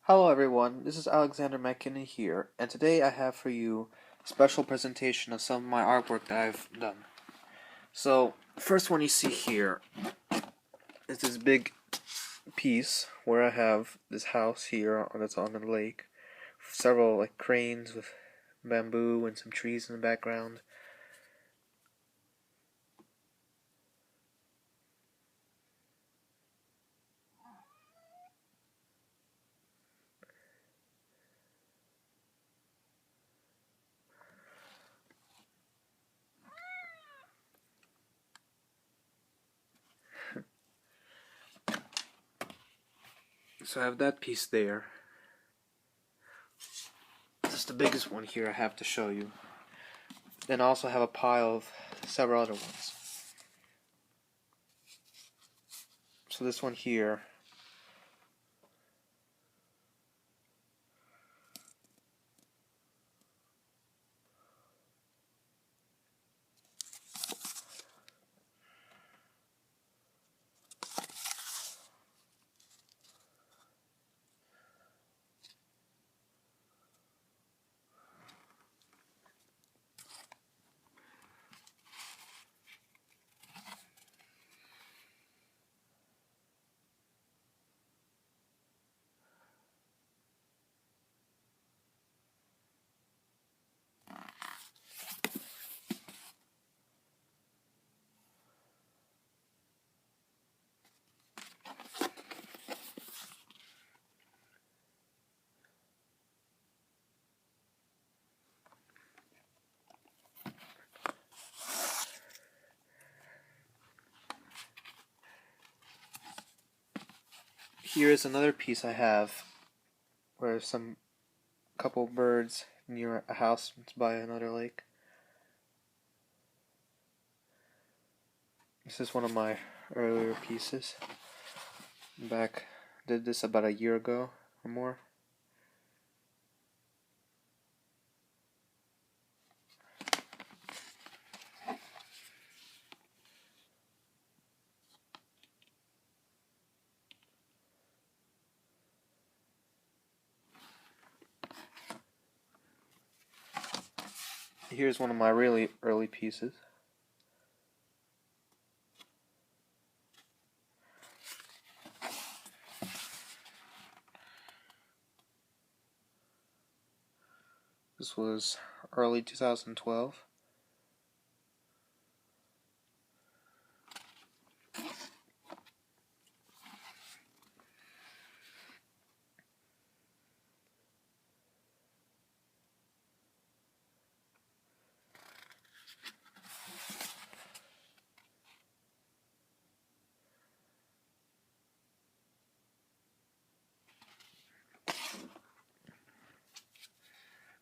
Hello everyone, this is Alexander McKinney here, and today I have for you a special presentation of some of my artwork that I've done. So, first one you see here is this big piece where I have this house here that's on the lake, several cranes with bamboo and some trees in the background. So I have that piece there. This is the biggest one here I have to show you. Then I also have a pile of several other ones. So this one here, here is another piece I have where some couple birds near a house by another lake. This is one of my earlier pieces. Did this about a year ago or more. Here's one of my really early pieces. This was early 2012.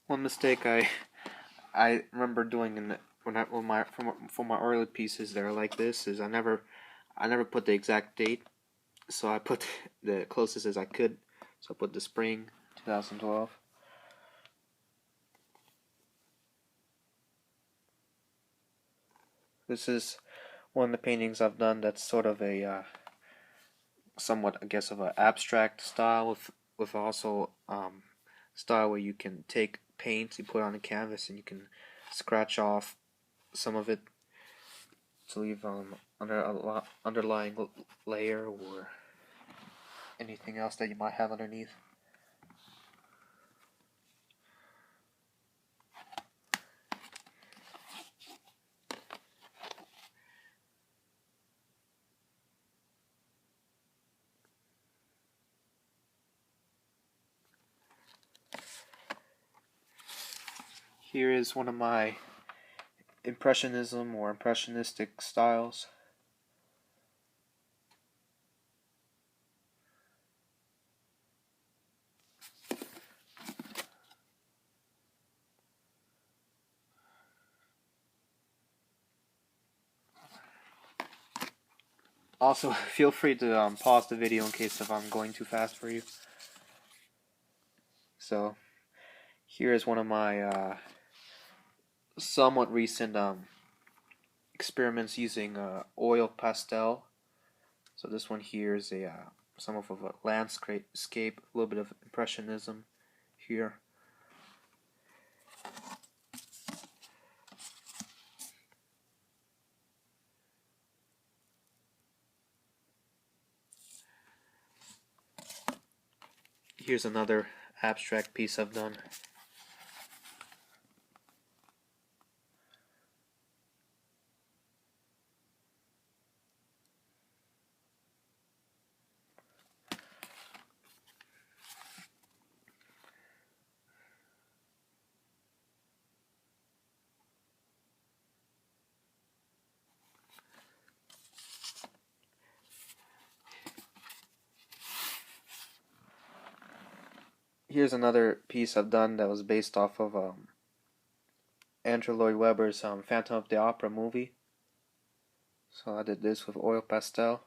One mistake I remember doing for my early pieces that are like this is I never put the exact date, so I put the closest as I could. So I put the spring 2012. This is one of the paintings I've done that's sort of a somewhat, I guess, of an abstract style with also style where you can take paint, you put on a canvas, and you can scratch off some of it to leave underlying layer or anything else that you might have underneath. Here is one of my Impressionism or Impressionistic styles. Also, feel free to pause the video in case if I'm going too fast for you. So, here is one of my somewhat recent experiments using oil pastel. So this one here is a some of a landscape, a little bit of impressionism here. Here's another abstract piece I've done. Here's another piece I've done that was based off of Andrew Lloyd Webber's Phantom of the Opera movie. So I did this with oil pastel,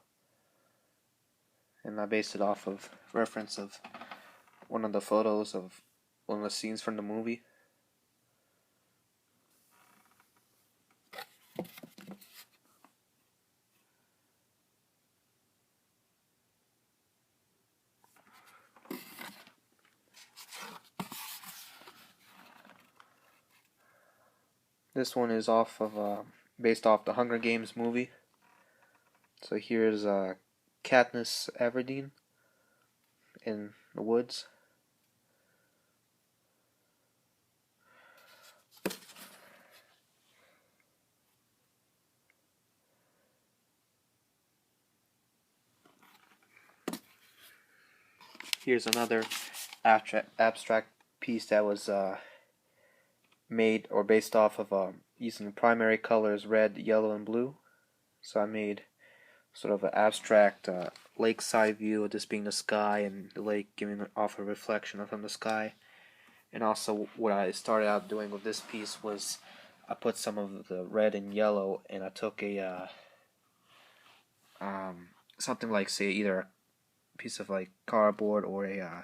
and I based it off of reference of one of the photos of one of the scenes from the movie. This one is off of based off the Hunger Games movie. So here's Katniss Everdeen in the woods. Here's another abstract piece that was made or based off of using primary colors red, yellow, and blue. So I made sort of an abstract lakeside view of this being the sky and the lake giving off a reflection from the sky. And also what I started out doing with this piece was I put some of the red and yellow, and I took a something like, say, either a piece of like cardboard or a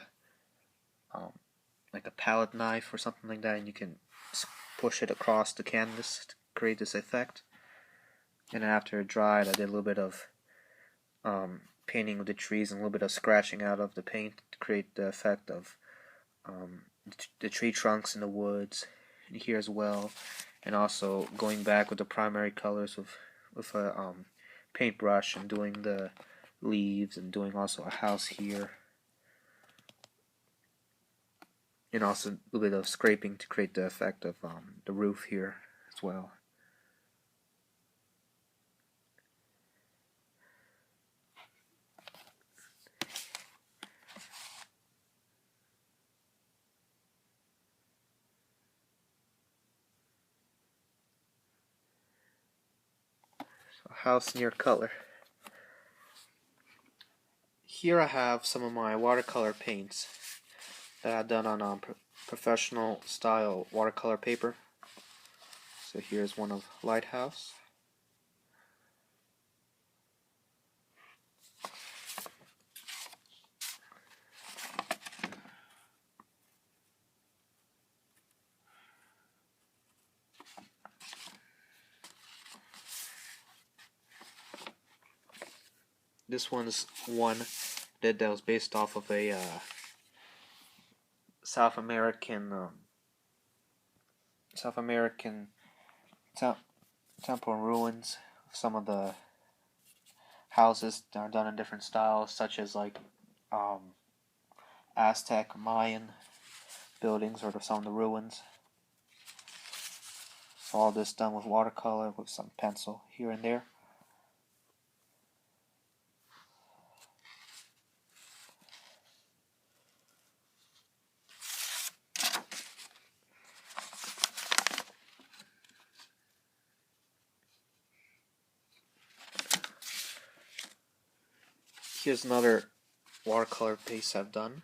like a palette knife or something like that, and you can push it across the canvas to create this effect. And after it dried, I did a little bit of painting of the trees and a little bit of scratching out of the paint to create the effect of the tree trunks in the woods and here as well, and also going back with the primary colors with a paintbrush and doing the leaves and doing also a house here, and also a little bit of scraping to create the effect of the roof here as well. So, house near color. Here I have some of my watercolor paints that I've done on professional style watercolor paper. So here's one of Lighthouse. This one's one that was based off of a South American temple ruins. Some of the houses are done in different styles, such as like Aztec, Mayan buildings, or some of the ruins. So all this done with watercolor with some pencil here and there. Here's another watercolor piece I've done.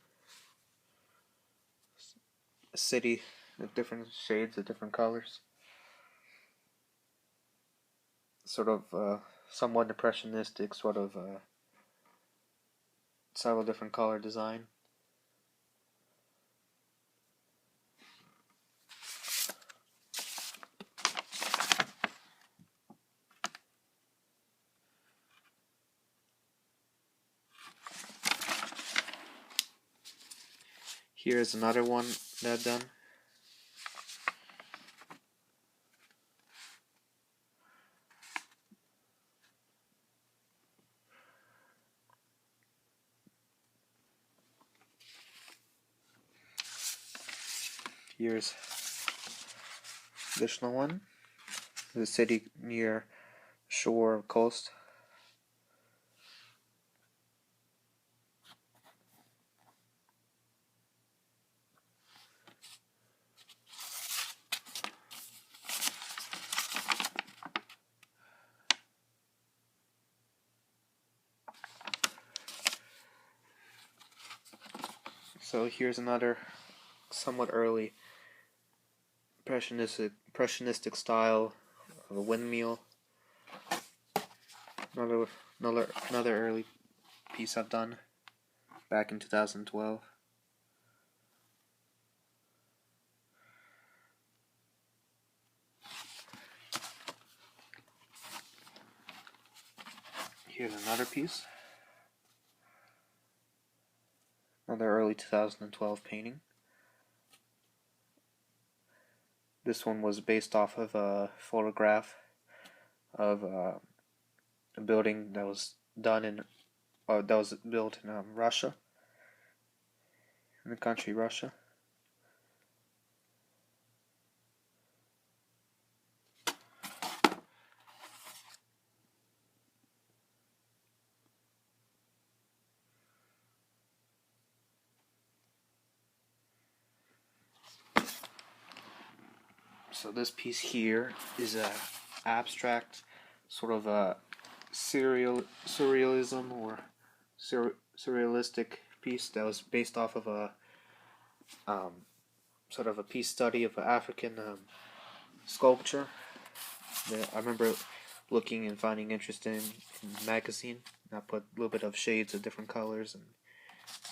A city with different shades of different colors. Sort of somewhat impressionistic, sort of several different color design. Here's another one that I've done. Here's additional one. The city near shore coast. So here's another somewhat early impressionistic style of a windmill. Another early piece I've done back in 2012. Here's another piece. Another early 2012 painting. This one was based off of a photograph of a building that was built in Russia, in the country Russia. So this piece here is a abstract, sort of a surrealism or surrealistic piece that was based off of a sort of a piece study of African sculpture that I remember looking and finding interesting in the magazine. I put a little bit of shades of different colors and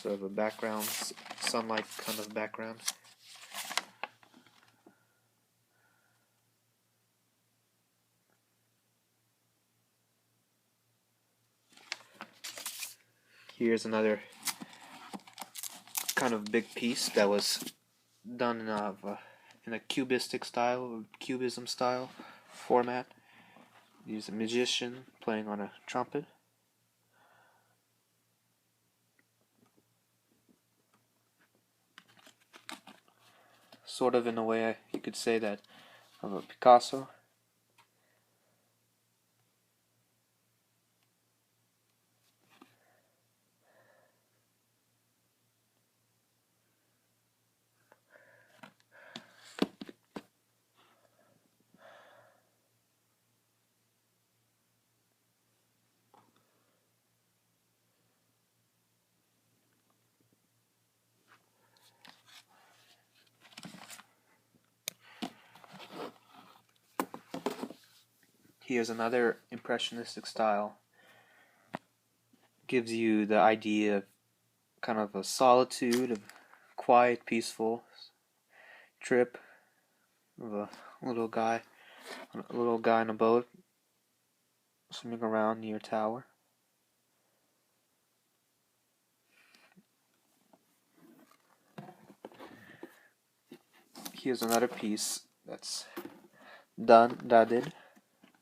sort of a background, sunlight kind of background. Here's another kind of big piece that was done in a cubistic style, cubism style format. He's a magician playing on a trumpet. Sort of in a way you could say that of a Picasso. Here's another impressionistic style. Gives you the idea of kind of a solitude, of quiet, peaceful trip of a little guy in a boat swimming around near a tower. Here's another piece that's done, that I did.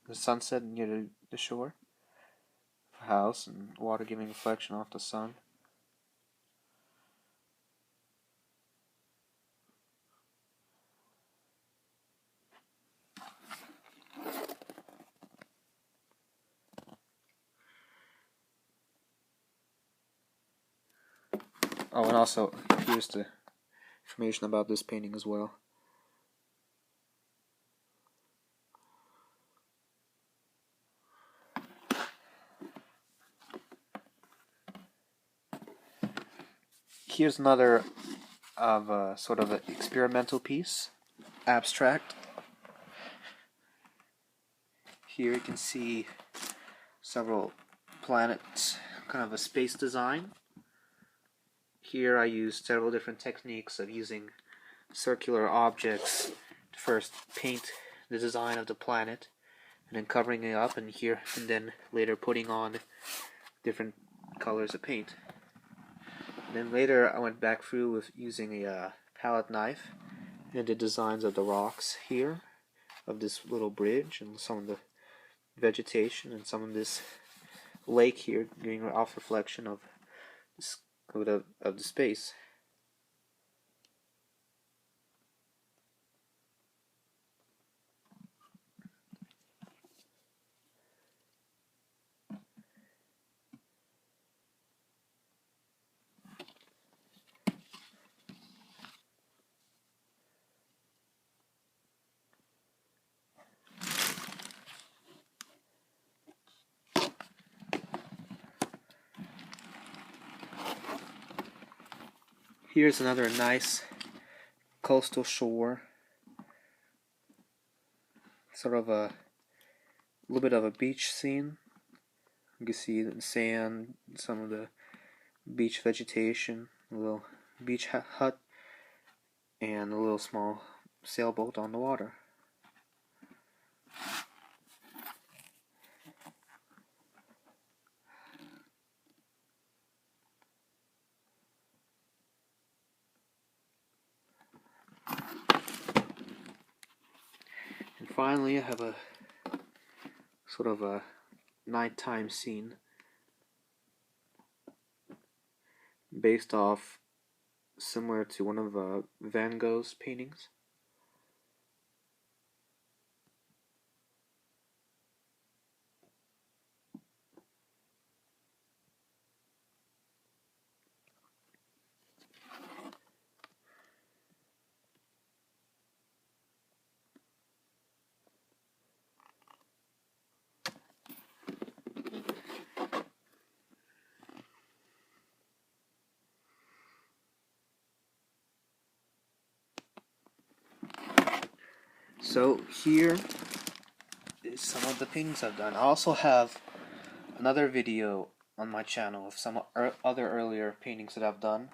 The sunset near the shore. A house and water giving reflection off the sun. Oh, and also, here's the information about this painting as well. Here's another of a sort of an experimental piece, abstract. Here you can see several planets, kind of a space design. Here I used several different techniques of using circular objects to first paint the design of the planet, and then covering it up, and then later putting on different colors of paint. And then later I went back through with using a palette knife and the designs of the rocks here, of this little bridge, and some of the vegetation, and some of this lake here, giving off reflection of the space. Here's another nice coastal shore, sort of a little bit of a beach scene. You can see the sand, some of the beach vegetation, a little beach hut, and a little small sailboat on the water. And finally, I have a sort of a nighttime scene based off similar to one of Van Gogh's paintings. So here is some of the paintings I've done. I also have another video on my channel of some other earlier paintings that I've done.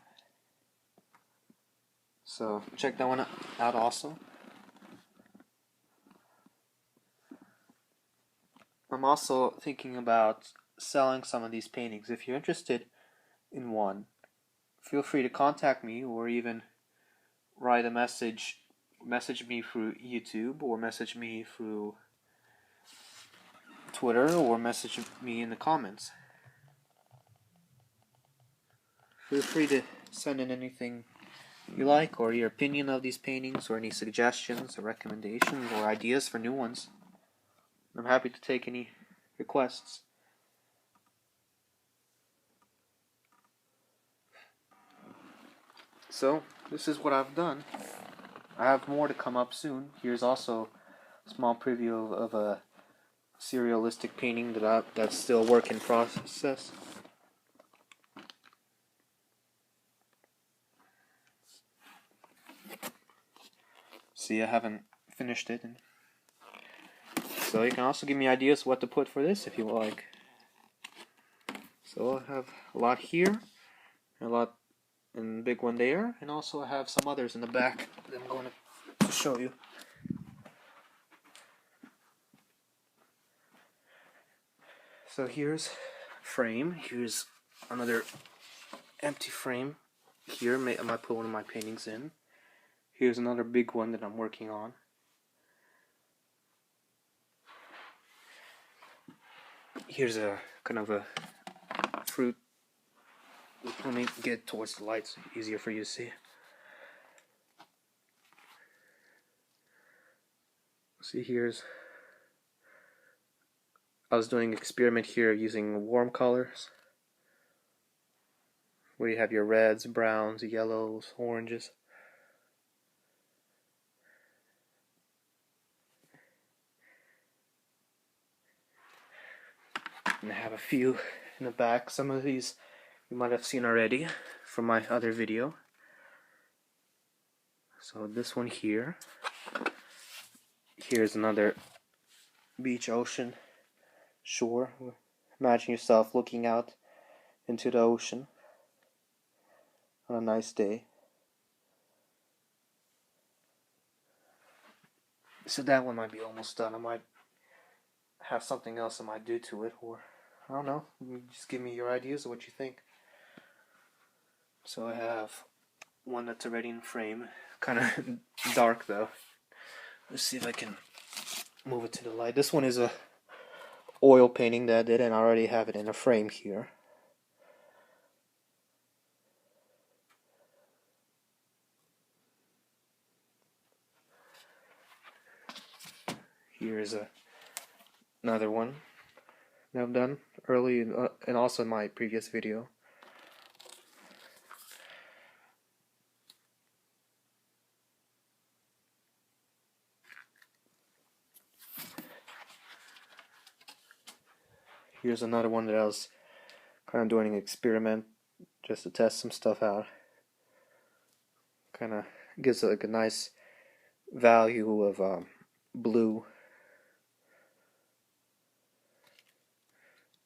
So check that one out also. I'm also thinking about selling some of these paintings. If you're interested in one, feel free to contact me, or even write a message me through YouTube, or message me through Twitter, or message me in the comments. Feel free to send in anything you like, or your opinion of these paintings, or any suggestions or recommendations or ideas for new ones. I'm happy to take any requests. So this is what I've done. I have more to come up soon. Here's also a small preview of a surrealistic painting that's still a work in process. See, I haven't finished it. So you can also give me ideas what to put for this if you like. So I have a lot here, a lot and big one there, and also I have some others in the back that I'm going to show you. So here's frame. Here's another empty frame. Here I might put one of my paintings in. Here's another big one that I'm working on. Here's a kind of a fruit. Let me get towards the light so it's easier for you to see. See, I was doing an experiment here using warm colors, where you have your reds, browns, yellows, oranges. And I have a few in the back. Some of these you might have seen already from my other video. So this one here. Here's another beach, ocean, shore. Imagine yourself looking out into the ocean on a nice day. So that one might be almost done. I might have something else I might do to it, or I don't know. Just give me your ideas of what you think. So I have one that's already in frame, kind of dark though. Let's see if I can move it to the light. This one is a oil painting that I did, and I already have it in a frame here. Here's another one that I've done early and also in my previous video. Here's another one that I was kind of doing an experiment just to test some stuff out. Kind of gives like a nice value of blue.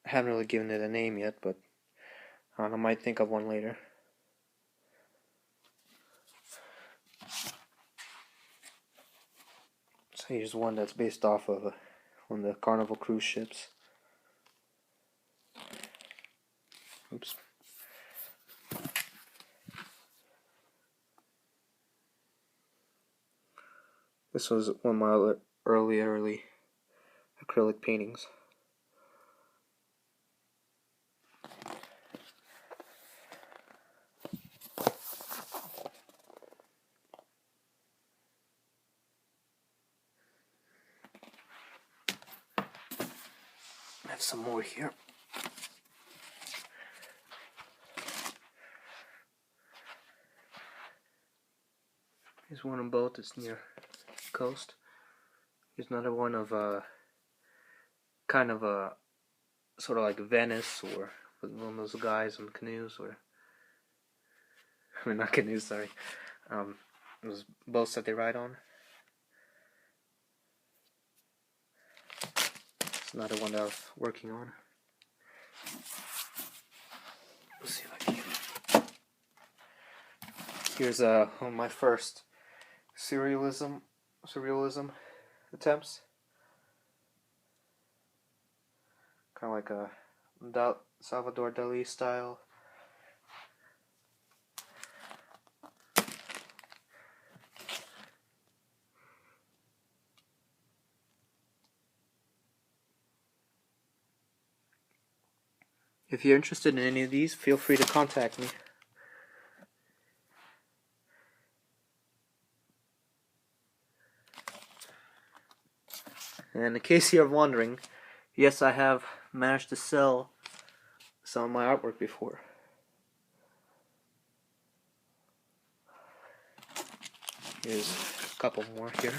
I haven't really given it a name yet, but I don't know, I might think of one later. So here's one that's based off of one of the Carnival cruise ships. Oops. This was one of my early acrylic paintings. I have some more here. Here's one on boat that's near the coast. Here's another one of kind of a sort of like Venice, or with one of those guys on canoes, or I mean not canoes, sorry. Those boats that they ride on. It's another one that I was working on. Let's see if I can. Here's one of my first surrealism attempts. Kind of like a Salvador Dali style. If you're interested in any of these, feel free to contact me. And in case you're wondering, yes, I have managed to sell some of my artwork before. Here's a couple more here.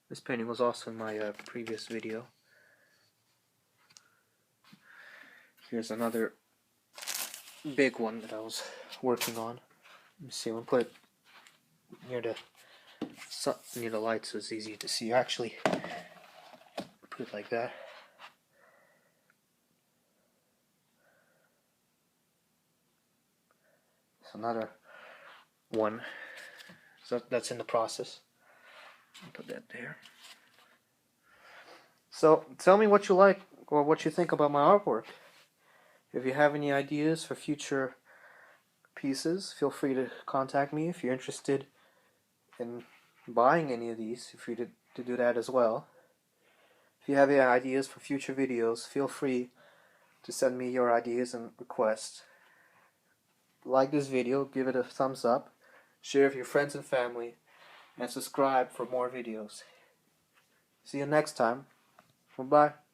This painting was also in my previous video. Here's another big one that I was working on. Let me see, I'm gonna put it near the light so it's easy to see. Actually, put it like that. It's another one. So that's in the process. I'll put that there. So tell me what you like or what you think about my artwork. If you have any ideas for future pieces, feel free to contact me. If you're interested in buying any of these, feel free to do that as well. If you have any ideas for future videos, feel free to send me your ideas and requests. Like this video, give it a thumbs up, share with your friends and family, and subscribe for more videos. See you next time. Bye-bye.